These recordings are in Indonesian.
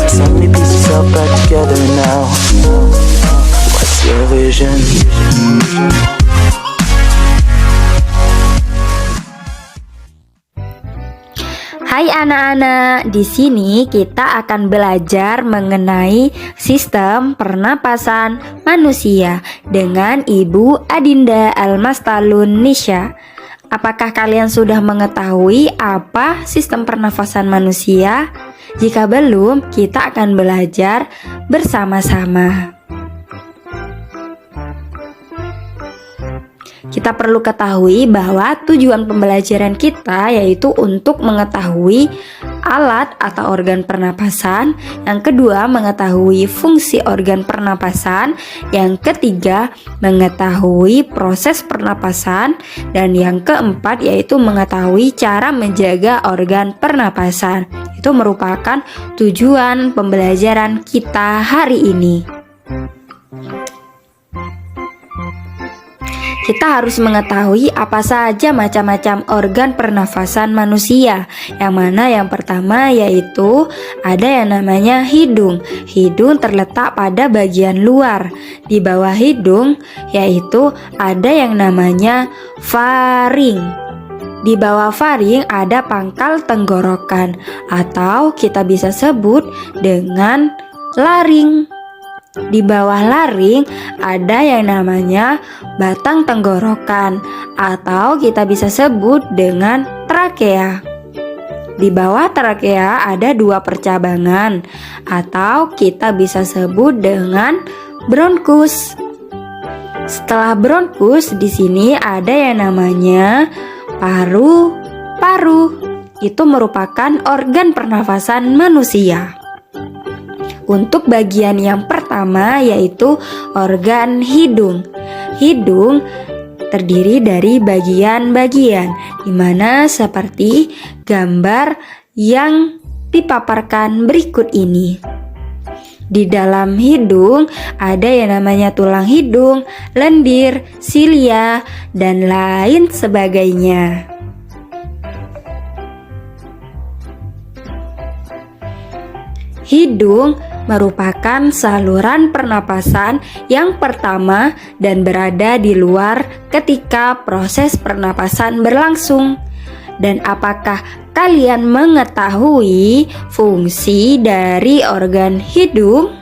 So many pieces all back together now. What's your vision? Hai anak-anak, di sini kita akan belajar mengenai sistem pernapasan manusia dengan Ibu Adinda Almastalun Nisha. Apakah kalian sudah mengetahui apa sistem pernafasan manusia? Jika belum, kita akan belajar bersama-sama. Kita perlu ketahui bahwa tujuan pembelajaran kita yaitu untuk mengetahui alat atau organ pernapasan. Yang kedua, mengetahui fungsi organ pernapasan. Yang ketiga, mengetahui proses pernapasan. Dan yang keempat, yaitu mengetahui cara menjaga organ pernapasan. Itu merupakan tujuan pembelajaran kita hari ini. Kita harus mengetahui apa saja macam-macam organ pernafasan manusia. Yang mana yang pertama yaitu ada yang namanya hidung. Hidung terletak pada bagian luar. Di bawah hidung yaitu ada yang namanya faring. Di bawah faring ada pangkal tenggorokan atau kita bisa sebut dengan laring. Di bawah laring ada yang namanya batang tenggorokan atau kita bisa sebut dengan trakea. Di bawah trakea ada dua percabangan atau kita bisa sebut dengan bronkus. Setelah bronkus di sini ada yang namanya paru-paru. Itu merupakan organ pernafasan manusia. Untuk bagian yang pertama yaitu organ hidung. Hidung terdiri dari bagian-bagian dimana seperti gambar yang dipaparkan berikut ini. Di dalam hidung ada yang namanya tulang hidung, lendir, silia, dan lain sebagainya. Hidung merupakan saluran pernapasan yang pertama dan berada di luar ketika proses pernapasan berlangsung. Dan apakah kalian mengetahui fungsi dari organ hidung?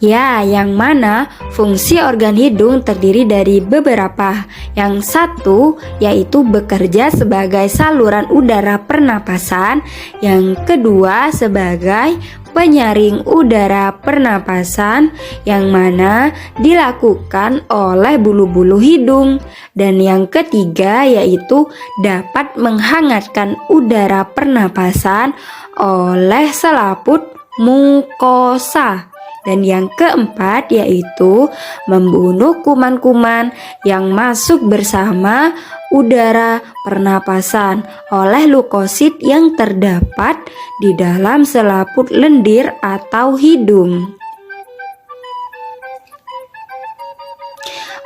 Ya, yang mana fungsi organ hidung terdiri dari beberapa. Yang satu yaitu bekerja sebagai saluran udara pernapasan. Yang kedua sebagai penyaring udara pernapasan yang mana dilakukan oleh bulu-bulu hidung. Dan yang ketiga yaitu dapat menghangatkan udara pernapasan oleh selaput mukosa. Dan yang keempat yaitu membunuh kuman-kuman yang masuk bersama udara pernapasan oleh leukosit yang terdapat di dalam selaput lendir atau hidung.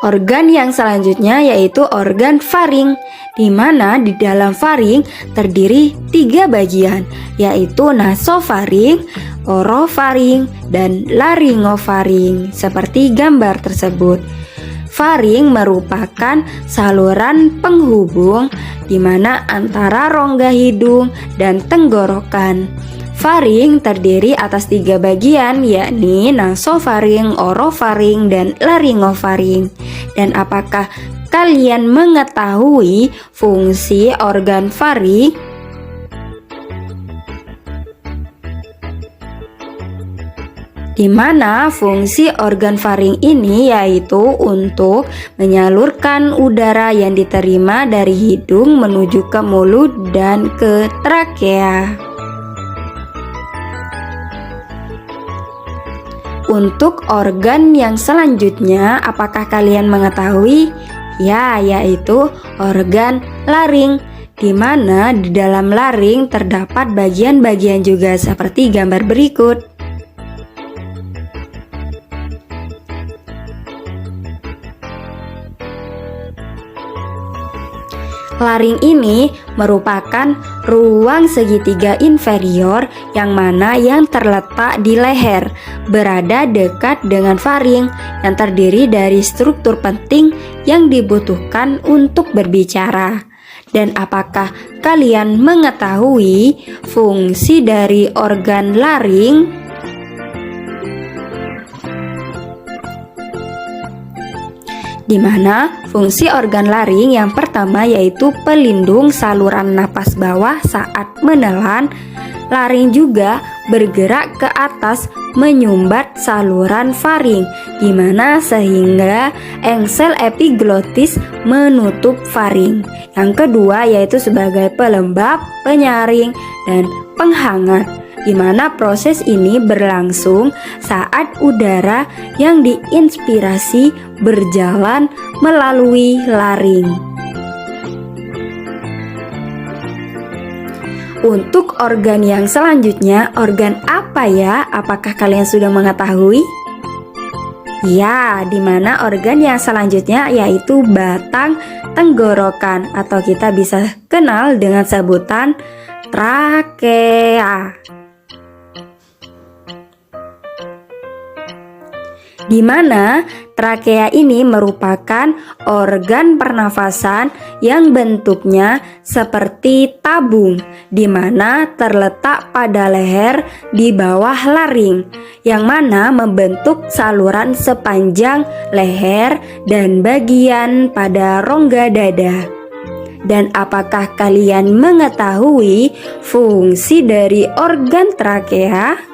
Organ yang selanjutnya yaitu organ faring, di mana di dalam faring terdiri 3 bagian, yaitu nasofaring, orofaring, dan laringofaring, seperti gambar tersebut. Faring merupakan saluran penghubung di mana antara rongga hidung dan tenggorokan. Faring terdiri atas 3 bagian, yakni nasofaring, orofaring, dan laringofaring. Dan apakah kalian mengetahui fungsi organ faring? Di mana fungsi organ faring ini yaitu untuk menyalurkan udara yang diterima dari hidung menuju ke mulut dan ke trakea. Untuk organ yang selanjutnya, apakah kalian mengetahui? Ya, yaitu organ laring, di mana di dalam laring terdapat bagian-bagian juga seperti gambar berikut. Laring ini merupakan ruang segitiga inferior yang mana yang terletak di leher, berada dekat dengan faring yang terdiri dari struktur penting yang dibutuhkan untuk berbicara. Dan apakah kalian mengetahui fungsi dari organ laring? Di mana fungsi organ laring yang pertama yaitu pelindung saluran napas bawah saat menelan. Laring juga bergerak ke atas menyumbat saluran faring, di mana sehingga engsel epiglotis menutup faring. Yang kedua yaitu sebagai pelembab, penyaring, dan penghangat, di mana proses ini berlangsung saat udara yang diinspirasi berjalan melalui laring. Untuk organ yang selanjutnya, organ apa ya? Apakah kalian sudah mengetahui? Ya, di mana organ yang selanjutnya yaitu batang tenggorokan atau kita bisa kenal dengan sebutan trakea. Di mana trakea ini merupakan organ pernafasan yang bentuknya seperti tabung, di mana terletak pada leher di bawah laring, yang mana membentuk saluran sepanjang leher dan bagian pada rongga dada. Dan apakah kalian mengetahui fungsi dari organ trakea?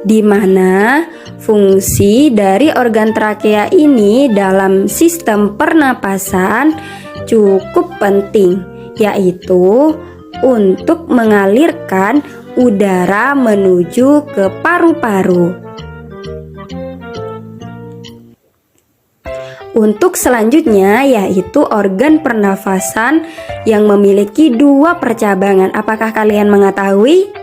Di mana fungsi dari organ trakea ini dalam sistem pernapasan cukup penting, yaitu untuk mengalirkan udara menuju ke paru-paru. Untuk selanjutnya yaitu organ pernafasan yang memiliki dua percabangan. Apakah kalian mengetahui?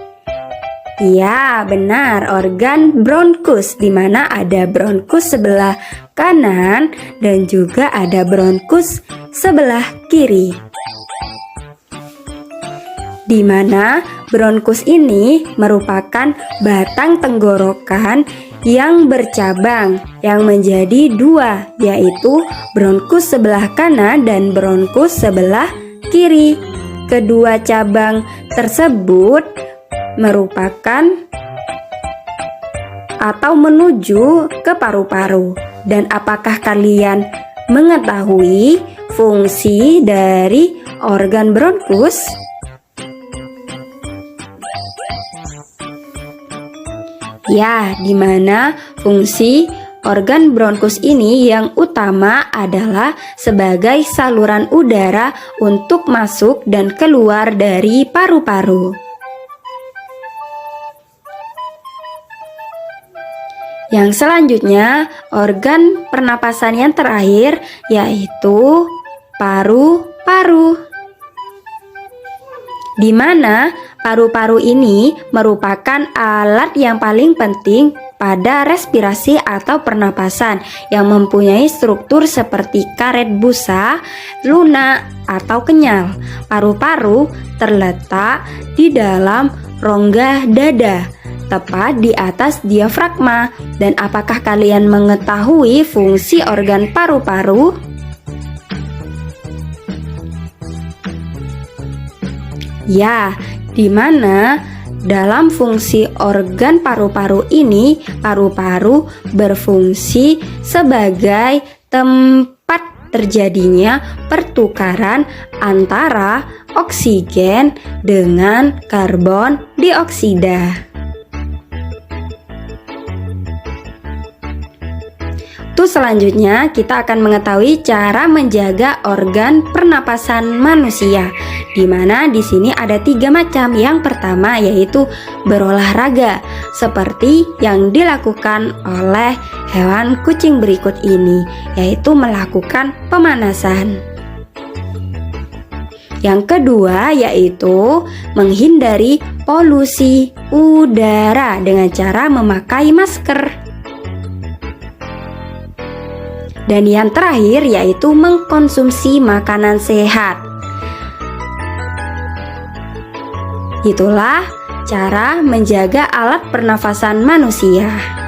Ya, benar, organ bronkus, di mana ada bronkus sebelah kanan dan juga ada bronkus sebelah kiri. Di mana bronkus ini merupakan batang tenggorokan yang bercabang yang menjadi dua, yaitu bronkus sebelah kanan dan bronkus sebelah kiri. Kedua cabang tersebut merupakan atau menuju ke paru-paru. Dan apakah kalian mengetahui fungsi dari organ bronkus? Ya, di mana fungsi organ bronkus ini yang utama adalah sebagai saluran udara untuk masuk dan keluar dari paru-paru. Yang selanjutnya, organ pernapasan yang terakhir yaitu paru-paru. Di mana paru-paru ini merupakan alat yang paling penting pada respirasi atau pernapasan yang mempunyai struktur seperti karet busa, lunak, atau kenyal. Paru-paru terletak di dalam rongga dada, tepat di atas diafragma. Dan apakah kalian mengetahui fungsi organ paru-paru? Ya, di mana dalam fungsi organ paru-paru ini, paru-paru berfungsi sebagai tempat terjadinya pertukaran antara oksigen dengan karbon dioksida. Selanjutnya kita akan mengetahui cara menjaga organ pernapasan manusia, di mana di sini ada 3 macam. Yang pertama yaitu berolahraga, seperti yang dilakukan oleh hewan kucing berikut ini, yaitu melakukan pemanasan. Yang kedua yaitu menghindari polusi udara dengan cara memakai masker. Dan yang terakhir yaitu mengkonsumsi makanan sehat. Itulah cara menjaga alat pernafasan manusia.